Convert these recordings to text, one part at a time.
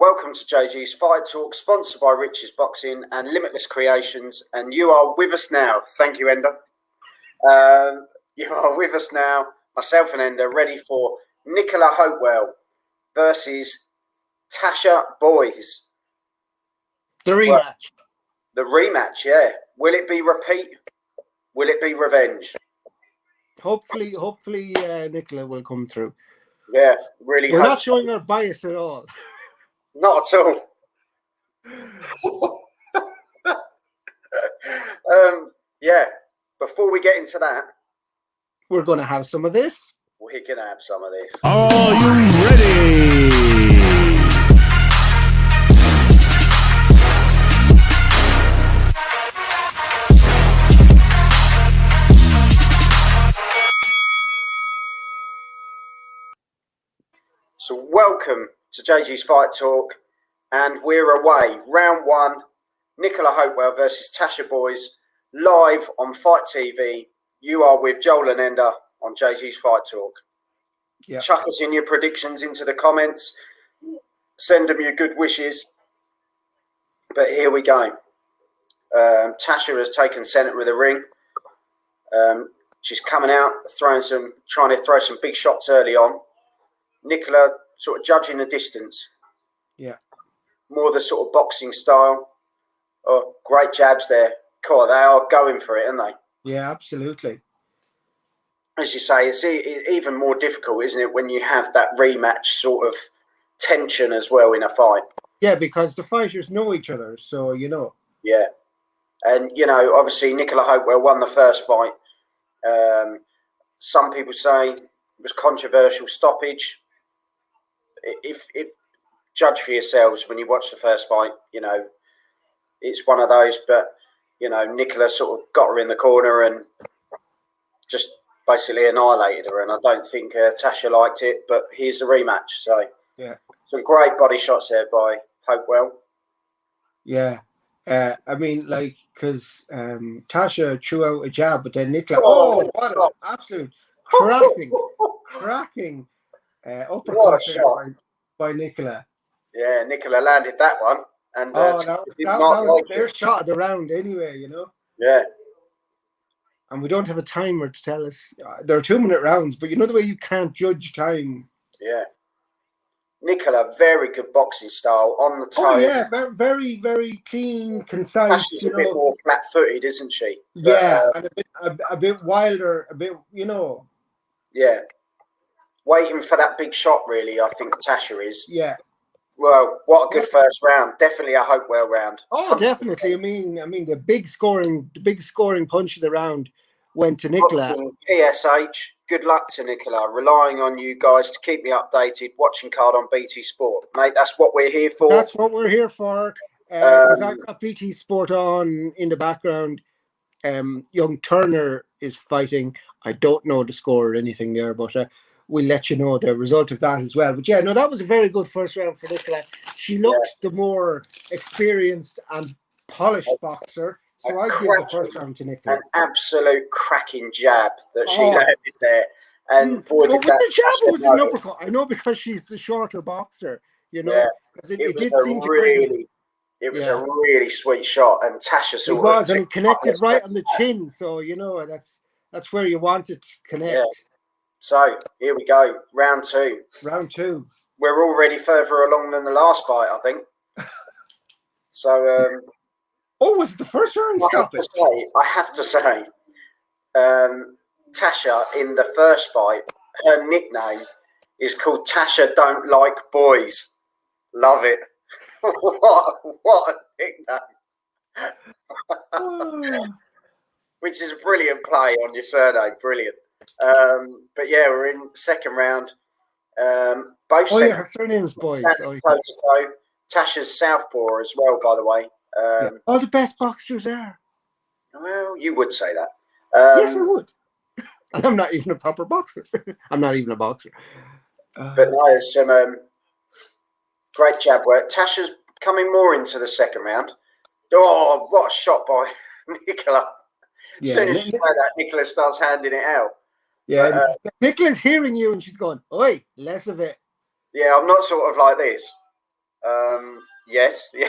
Welcome to JG's Fight Talk, sponsored by Rich's Boxing and Limitless Creations. And you are with us now. Thank you, Ender. You are with us now, myself and Ender, ready for Nicola Hopewell versus Tasha Boys. The rematch. The rematch, yeah. Will it be repeat? Will it be revenge? Hopefully, Nicola will come through. Yeah, really. We're not showing our bias at all. Not at all. Yeah. Before we get into that, we're going to have some of this. We're going to have some of this. Are you ready? So welcome to JG's Fight Talk, and we're away. Round one, Nicola Hopewell versus Tasha Boys, live on FiteTV. You are with Joel and Ender on JG's Fight Talk. Yep. Chuck us in your predictions into the comments. Send them your good wishes. But here we go. Tasha has taken centre of the ring. She's coming out, trying to throw some big shots early on. Nicola sort of judging the distance. Yeah. More the sort of boxing style. Oh, great jabs there. Cool, they are going for it, aren't they? Yeah, absolutely. As you say, it's even more difficult, isn't it, when you have that rematch sort of tension as well in a fight? Yeah, because the fighters know each other, so you know. Yeah. And, you know, obviously Nicola Hopewell won the first fight. Some people say it was controversial stoppage. If judge for yourselves when you watch the first fight, you know, it's one of those, but, you know, Nicola sort of got her in the corner and just basically annihilated her, and I don't think Tasha liked it, but here's the rematch. So, yeah, some great body shots there by Hopewell. Yeah. I mean, like, because Tasha threw out a jab, but then Nicola, what an absolute cracking uppercut by Nicola. Yeah, Nicola landed that one. And that was their shot of the round anyway, you know? Yeah. And we don't have a timer to tell us. There are 2-minute rounds, but you know the way you can't judge time? Yeah. Nicola, very good boxing style on the toe. Oh, yeah, very, very clean, concise. She's a bit more flat-footed, isn't she? Yeah, and a bit wilder, a bit, you know. Yeah. Waiting for that big shot, really, I think Tasha is. Yeah. Well, what a good first round. Definitely a Hopewell round. Oh, definitely. I mean, the big scoring punch of the round went to Nicola. PSH, good luck to Nicola. Relying on you guys to keep me updated. Watching card on BT Sport, mate. That's what we're here for. That's what we're here for. I've got BT Sport on in the background. Young Turner is fighting. I don't know the score or anything there, but we'll let you know the result of that as well. But yeah, no, that was a very good first round for Nicola. She looked the more experienced and polished boxer. So I give the first round to Nicola. An absolute cracking jab that she landed there. And boy, with the jab, it was an uppercut. I know, because she's the shorter boxer, you know. Yeah. It was a really sweet shot, and Tasha sort of. It was, and it connected right on the chin. So, you know, that's where you want it to connect. Yeah. So, here we go. Round two. Round two. We're already further along than the last fight, I think. So, was it the first round? I have to say, Tasha, in the first fight, her nickname is called Tasha Don't Like Boys. Love it. what a nickname. Which is a brilliant play on your surname. Brilliant. But yeah, we're in second round. Both her surname's Boys. Tasha's southpaw as well, by the way. All the best boxers are. Well, you would say that. Yes, I would. And I'm not even a proper boxer. I'm not even a boxer. But no, it's some great jab work. Tasha's coming more into the second round. Oh, what a shot by Nicola. As soon as she said that, Nicola starts handing it out. Yeah, Nicola's hearing you and she's going, oi, less of it. Yeah, I'm not sort of like this. Yes. Yeah.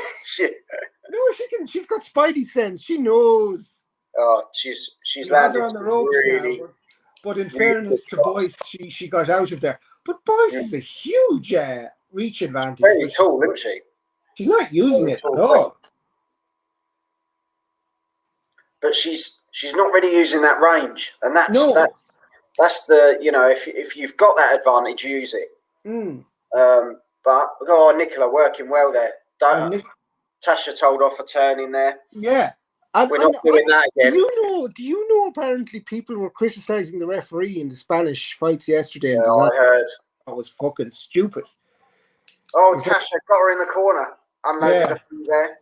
No, she can. She's got spidey sense. She knows. Oh, she's He has her landed on the some ropes now. really, But in really good fairness to shots. Boyce, she got out of there. But Boyce Mm. is a huge reach advantage. Very But tall, isn't she? she's not using Very it tall at all. But she's not really using that range, and that's No. that's the, you know, if you've got that advantage, use it. Mm. But Nicola working well there. Tasha told off a turn in there. Yeah. We're not doing that again. Do you know apparently people were criticizing the referee in the Spanish fights yesterday? Yeah, I heard. That was fucking stupid. Tasha got her in the corner. Unloaded a few there.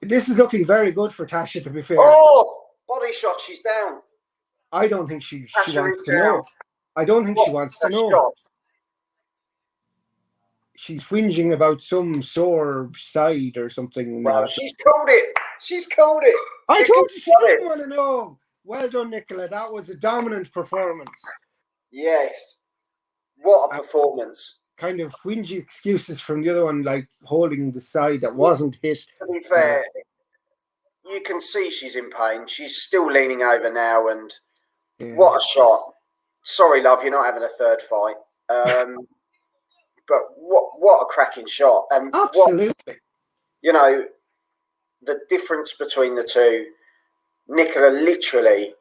This is looking very good for Tasha, to be fair. Oh, body shot. She's down. I don't think she wants to down. know. I don't think she wants to know. Shot. She's whinging about some sore side or something. Well, she's called it. She's called it. I told you she didn't want to know. Well done, Nicola. That was a dominant performance. Yes. What a performance. Kind of whingy excuses from the other one, like holding the side that wasn't hit. To be fair, you can see she's in pain. She's still leaning over now, and what a shot. Sorry, love, you're not having a third fight. But what a cracking shot. And absolutely. The difference between the two, Nicola literally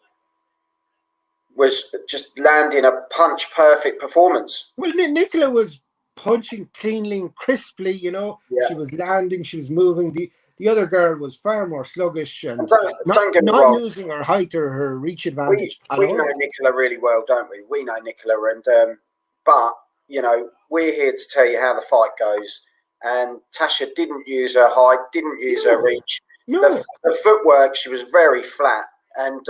was just landing a punch-perfect performance. Well, Nicola was punching cleanly and crisply, Yeah. She was landing, she was moving. The other girl was far more sluggish and not using her height or her reach advantage. We know Nicola really well, don't we? We know Nicola, and but we're here to tell you how the fight goes. And Tasha didn't use her height, didn't use her reach. No. The footwork, she was very flat. And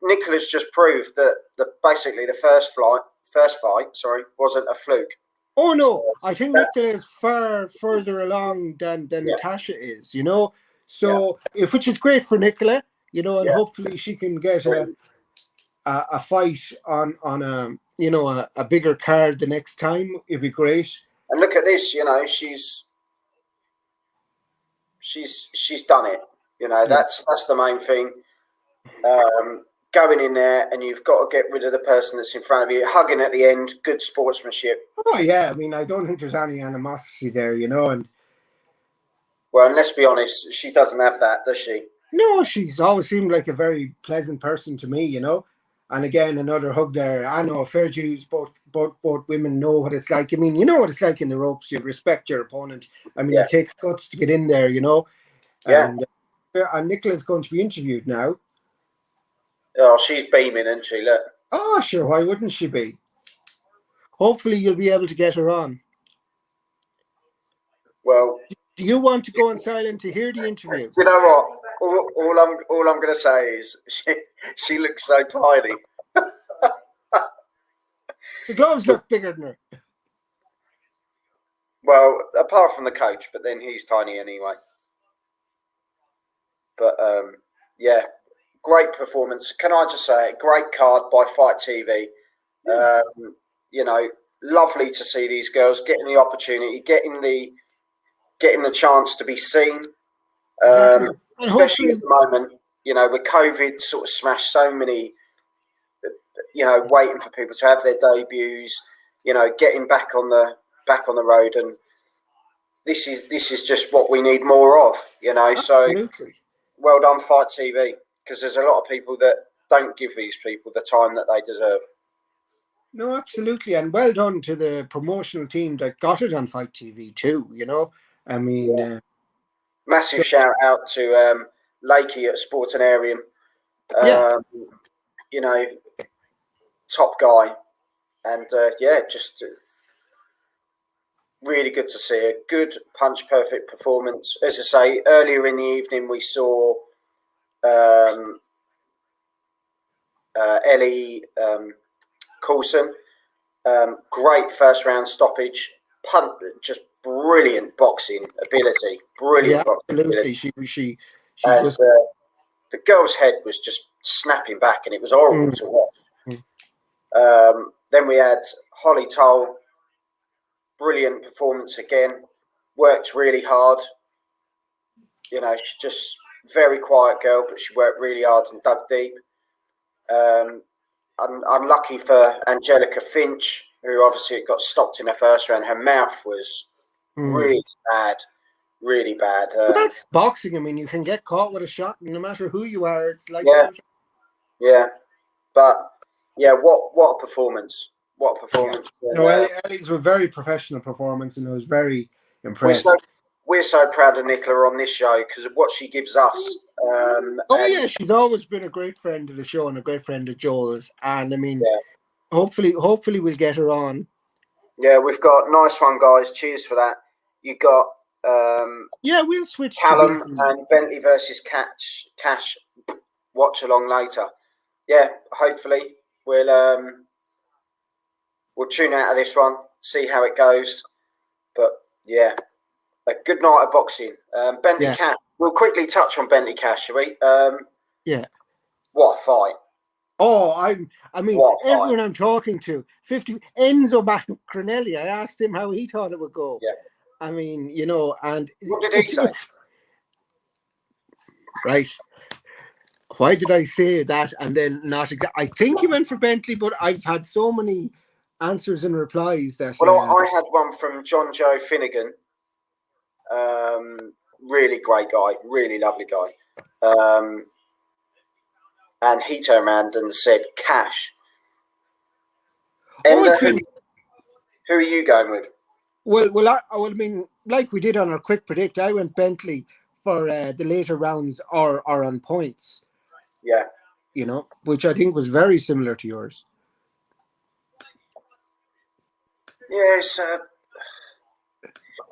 Nicola's just proved that basically the first fight, wasn't a fluke. Oh no, I think Nicola is far further along than Tasha is, So which is great for Nicola, and hopefully she can get a fight on a bigger card the next time. It'd be great. And look at this, she's done it. That's the main thing. Going in there, and you've got to get rid of the person that's in front of you. Hugging at the end, good sportsmanship. Oh yeah, I mean, I don't think there's any animosity there, and let's be honest, she doesn't have that, does she? No, she's always seemed like a very pleasant person to me, And again, another hug there. I know, fair dues. Both women know what it's like. I mean, you know what it's like in the ropes. You respect your opponent. I mean, it takes guts to get in there, Yeah. And Nicola's going to be interviewed now. Oh, she's beaming, isn't she? Look. Oh, sure. Why wouldn't she be? Hopefully, you'll be able to get her on. Well, do you want to go on silent to hear the interview? You know what? All I'm going to say is she looks so tiny. The gloves look bigger than her. Well, apart from the coach, but then he's tiny anyway. But great performance. Can I just say, great card by FiteTV. Lovely to see these girls getting the opportunity, getting the chance to be seen. Especially at the moment, with COVID sort of smashed so many, waiting for people to have their debuts, getting back on the road, and this is just what we need more of, Absolutely. So well done, FiteTV, because there's a lot of people that don't give these people the time that they deserve. No, absolutely, and well done to the promotional team that got it on FiteTV too. I mean, massive shout out to Lakey at Sportinarium. Top guy, and just really good to see a good punch perfect performance. As I say, earlier in the evening we saw Ellie Coulson, great first round stoppage, just brilliant boxing ability, absolutely. She and just the girl's head was just snapping back, and it was horrible to watch. Then we had Holly Toll, brilliant brilliant performance again. Worked really hard. You know, she's just very quiet girl, but she worked really hard and dug deep. Unlucky for Angelica Finch, who obviously got stopped in her first round. Her mouth was really bad, really bad. But that's boxing. I mean, you can get caught with a shot, and no matter who you are, it's like yeah. But yeah, what a performance! What a performance! Yeah. No, Ellie's a very professional performance, and I was very impressed. We're so proud of Nicola on this show because of what she gives us. Yeah, she's always been a great friend of the show and a great friend of Joel's. And I mean, hopefully we'll get her on. Yeah, we've got nice one, guys. Cheers for that. You got we'll switch Callum to and Bentley versus Cash. Watch along later. Yeah, hopefully we'll tune out of this one, see how it goes. But yeah, a good night of boxing. Bentley Cash. We'll quickly touch on Bentley Cash, shall we? What a fight! Oh, I mean, everyone I'm talking to, Enzo Macronelli. I asked him how he thought it would go. Yeah. I mean, you know, and what did he say? Right. Why did I say that and then not exactly? I think he went for Bentley, but I've had so many answers and replies that. Well, I had one from John Joe Finnegan. Really great guy, really lovely guy. And he turned around and said Cash. And who are you going with? Well, I mean, like we did on our quick predict, I went Bentley for the later rounds or on points. Yeah. You know, which I think was very similar to yours. Yeah,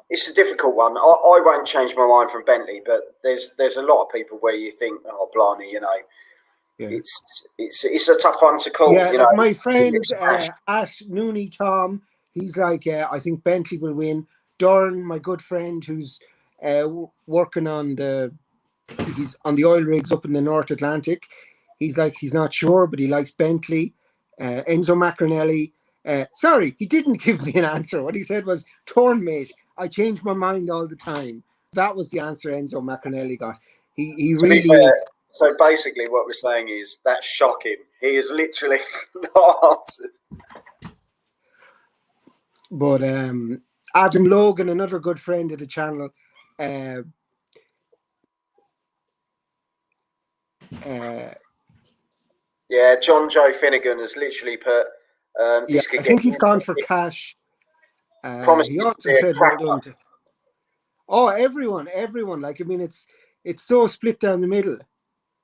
it's a difficult one. I won't change my mind from Bentley, but there's a lot of people where you think, oh, blimey, you know, it's a tough one to call. Yeah, you know, my friend Ash Nooney Tom, he's like, I think Bentley will win. Dorn, my good friend, who's working on he's on the oil rigs up in the North Atlantic. He's like, he's not sure, but he likes Bentley. Enzo Macronelli. Sorry, he didn't give me an answer. What he said was, torn mate, I change my mind all the time. That was the answer Enzo Macronelli got. He really is. So basically what we're saying is that's shocking. He is literally not answered. But Adam Logan, another good friend of the channel, John Joe Finnegan has literally put I think he's gone for Cash. He also said well done to, everyone. Like, I mean, it's so split down the middle.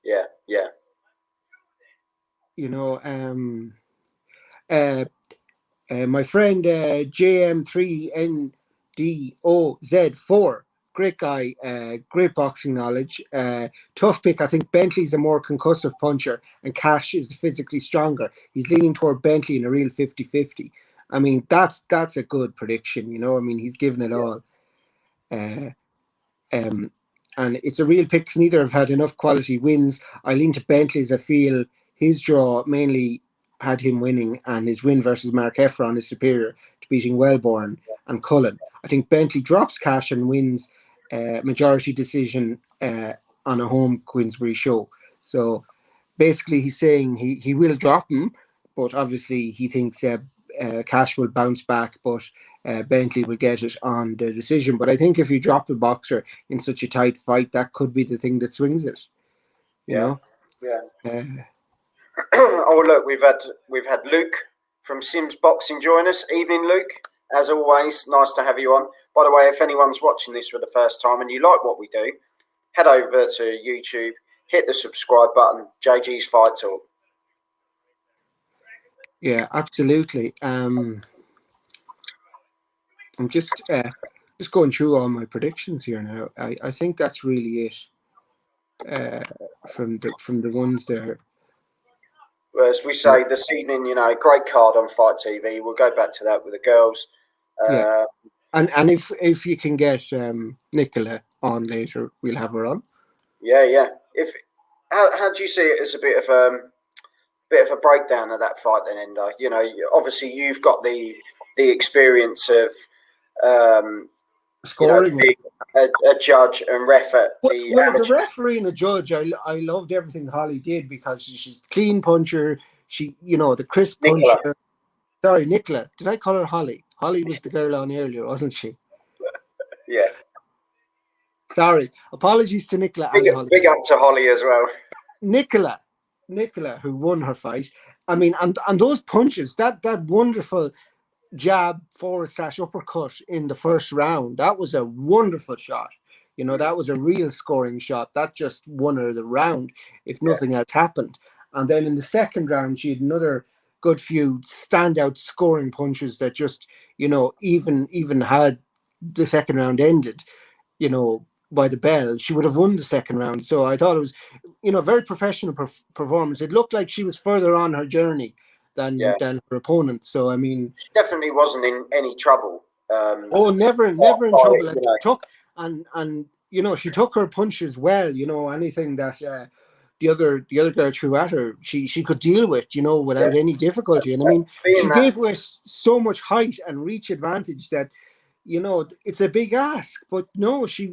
Yeah. You know, my friend JM3NDOZ4, great guy, great boxing knowledge, tough pick. I think Bentley's a more concussive puncher and Cash is physically stronger. He's leaning toward Bentley in a real 50-50. I mean, that's a good prediction, you know. I mean, he's given it all. And it's a real pick. Neither have had enough quality wins. I lean to Bentley as I feel his draw mainly had him winning, and his win versus Mark Heffron is superior to beating Wellborn and Cullen. I think Bentley drops Cash and wins majority decision on a home Queensbury show. So basically he's saying he will drop him, but obviously he thinks Cash will bounce back, but Bentley will get it on the decision. But I think if you drop a boxer in such a tight fight, that could be the thing that swings it. You know? Yeah. Oh look, we've had Luke from Sims Boxing join us. Evening, Luke. As always, nice to have you on. By the way, if anyone's watching this for the first time and you like what we do, head over to YouTube, hit the subscribe button. JG's Fight Talk. Yeah, absolutely. I'm just going through all my predictions here now. I think that's really it from the ones there. Well, as we say this evening, you know, great card on Fight TV. We'll go back to that with the girls. And if you can get Nicola on later, we'll have her on. Yeah. How do you see it as a bit of a breakdown of that fight then, Endo? You know, obviously you've got the experience of Scoring. Being a judge and ref at the Well, as a amateur. referee and a judge, I loved everything Holly did because she's a clean puncher. She, the crisp Nicola. puncher. Sorry, Nicola. Did I call her Holly? Holly was the girl on earlier, wasn't she? Yeah. Sorry. Apologies to Nicola and Holly. Big up to Holly as well. Nicola, who won her fight. I mean, and those punches, that wonderful jab forward / uppercut in the first round, that was a wonderful shot. That was a real scoring shot. That just won her the round if nothing else happened. And then in the second round, she had another good few standout scoring punches that just, even had the second round ended, by the bell, she would have won the second round. So I thought it was, very professional performance. It looked like she was further on her journey than her opponent. So, I mean, she definitely wasn't in any trouble. Never in trouble. She took her punches well. Anything that the other girl threw at her, she could deal with, without any difficulty. And I mean, she gave her so much height and reach advantage that, it's a big ask. But no, she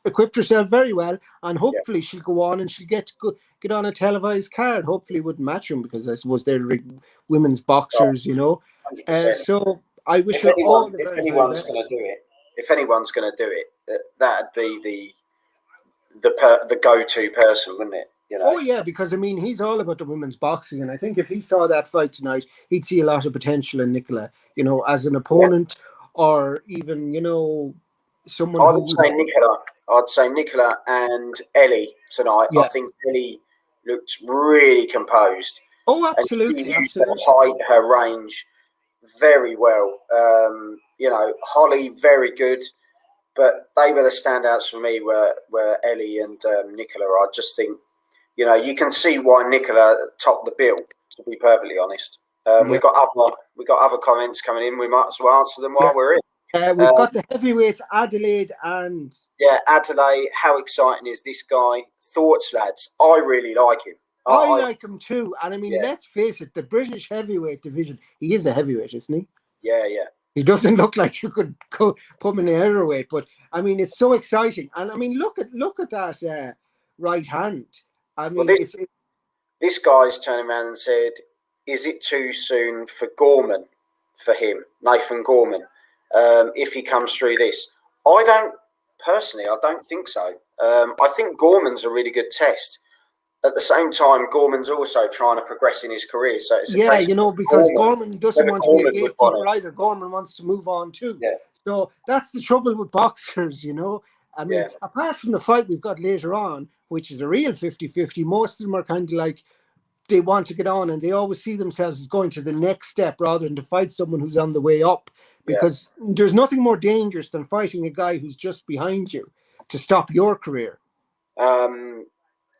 equipped herself very well, and hopefully she'll go on and she'll get on a televised card. Hopefully, it wouldn't match them because I suppose they're women's boxers, So I wish her all the very, very best. If anyone's going to do it, that'd be the go-to person, wouldn't it? Oh yeah, because I mean he's all about the women's boxing, and I think if he saw that fight tonight, he'd see a lot of potential in Nicola, as an opponent, or even someone. I'd say Nicola and Ellie tonight. Yeah. I think Ellie looked really composed. Oh, absolutely, and she used her height, her range very well. Holly very good, but they were the standouts for me. Were Ellie and Nicola. I just think. You can see why Nicola topped the bill. To be perfectly honest, we got other comments coming in. We might as well answer them while we're in. We've got the heavyweights, Adelaide and Adelaide. How exciting is this guy? Thoughts, lads? I really like him. I like him too. And I mean, let's face it, the British heavyweight division. He is a heavyweight, isn't he? Yeah. He doesn't look like you could put him in the heavyweight, but I mean, it's so exciting. And I mean, look at that right hand. I mean, this guy's turned around and said, "Is it too soon for Gorman, for him, Nathan Gorman, if he comes through this?" I don't think so. I think Gorman's a really good test. At the same time, Gorman's also trying to progress in his career. So it's because Gorman doesn't want to be a gatekeeper either. Gorman wants to move on too. Yeah. So that's the trouble with boxers, I mean, apart from the fight we've got later on, which is a real 50-50, most of them are kind of like they want to get on and they always see themselves as going to the next step rather than to fight someone who's on the way up, because there's nothing more dangerous than fighting a guy who's just behind you to stop your career. Are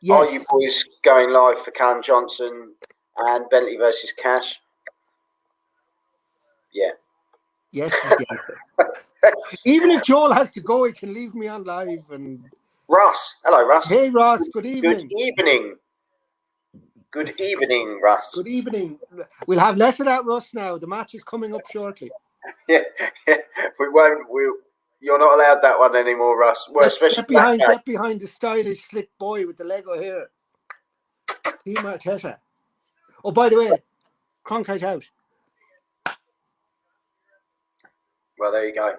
you boys going live for Callum Johnson and Bentley versus Cash? Yeah. Yes is the answer. Even if Joel has to go, he can leave me on live. And Russ, hello, Russ. Hey, Russ. Good evening. Good evening, Russ. Good evening. We'll have less of that, Russ. Now the match is coming up shortly. Yeah. We won't. You're not allowed that one anymore, Russ. Well, especially get behind the stylish, slick boy with the Lego hair. Team Tasha. Oh, by the way, Cronkite out. Well, there you go.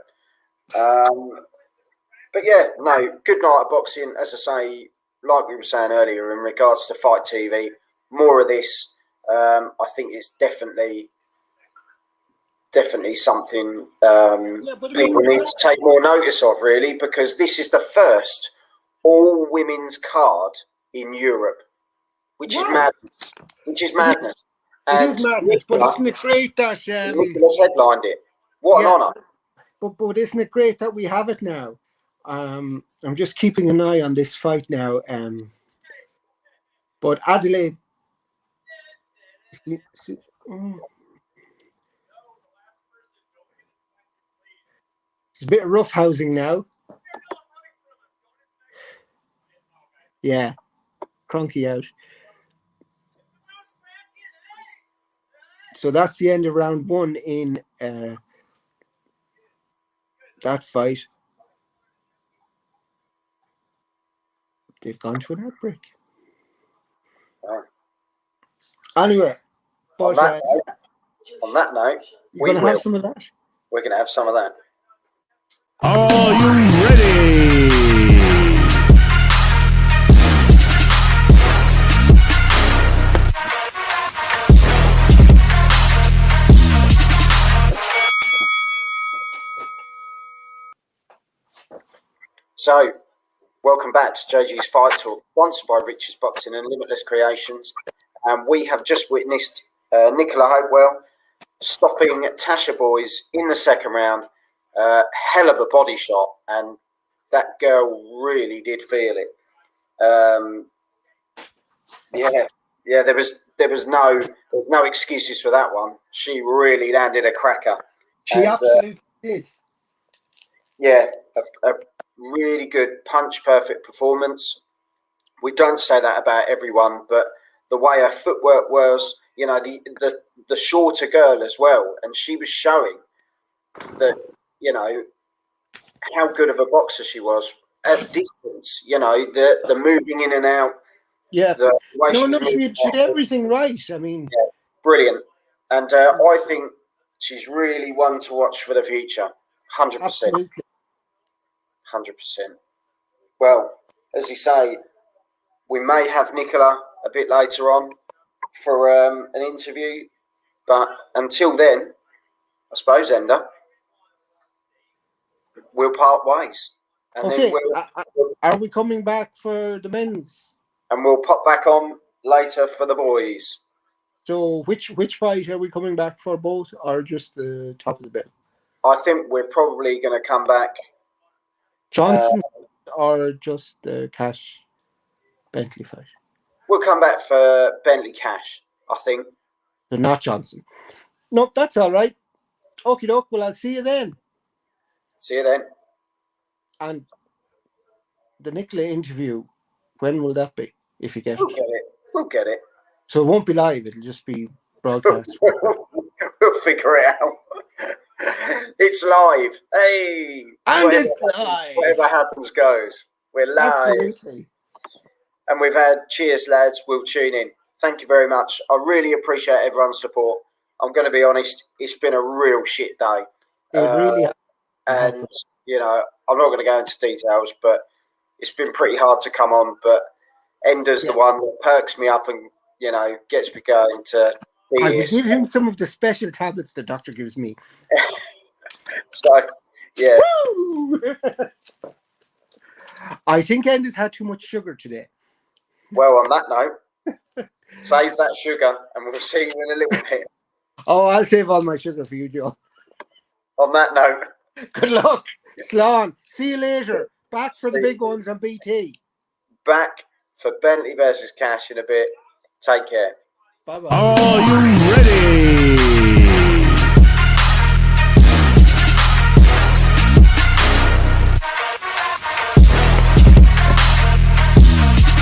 But yeah, no, good night of boxing. As I say, like we were saying earlier, in regards to FiteTV, more of this. I think it's definitely something people need to take more notice of, really, because this is the first all-women's card in Europe, which is madness. It is madness, but isn't it great that Nicholas headlined it? What an honour! But isn't it great that we have it now? I'm just keeping an eye on this fight now. But Adelaide. It's a bit of rough housing now. Yeah, Cronky out. So that's the end of round one in that fight, they've gone to an outbreak. Oh. Anyway, On but that note, you're going to have some of that? We're going to have some of that. Are you ready? So, welcome back to JG's Fight Talk, sponsored by Rich's Boxing and Limitless Creations. And we have just witnessed Nicola Hopewell stopping Tasha Boys in the second round. Hell of a body shot, and that girl really did feel it. There was no excuses for that one. She really landed a cracker. She absolutely did. Yeah, a really good punch perfect performance. We don't say that about everyone, but the way her footwork was, you know, the shorter girl as well, and she was showing that, you know, how good of a boxer she was at distance. You know, the moving in and out. Yeah. The way she did everything right. I mean, yeah, brilliant. And I think she's really one to watch for the future. 100%. absolutely. 100%. Well, as you say, we may have Nicola a bit later on for an interview, but until then, I suppose, Ender, we'll part ways. And Okay, then are we coming back for the men's? And we'll pop back on later for the boys. So which fight are we coming back for, both or just the top of the bill? I think we're probably going to come back. Johnson or just the Cash Bentley fight? We'll come back for Bentley Cash, I think. So not Johnson. Nope, that's all right. Okie doke. Well, I'll see you then. See you then. And the Nicola interview, when will that be? If you get it. We'll get it. So it won't be live. It'll just be broadcast. We'll figure it out. It's live. Hey. And it's live. Whatever happens goes. We're live. Absolutely. And we've had cheers, lads. We'll tune in. Thank you very much. I really appreciate everyone's support. I'm going to be honest, it's been a real shit day. It really has. And, you know, I'm not going to go into details, but it's been pretty hard to come on. But Ender's the one that perks me up and, you know, gets me going to be I here. will give him some of the special tablets the doctor gives me. So, yeah. Woo! I think Ender's had too much sugar today. Well, on that note, save that sugar and we'll see you in a little bit. Oh, I'll save all my sugar for you, Joe. On that note. Good luck. Slán. See you later. Back for the big ones on BT. Back for Bentley versus Cash in a bit. Take care. Bye-bye. Are you ready?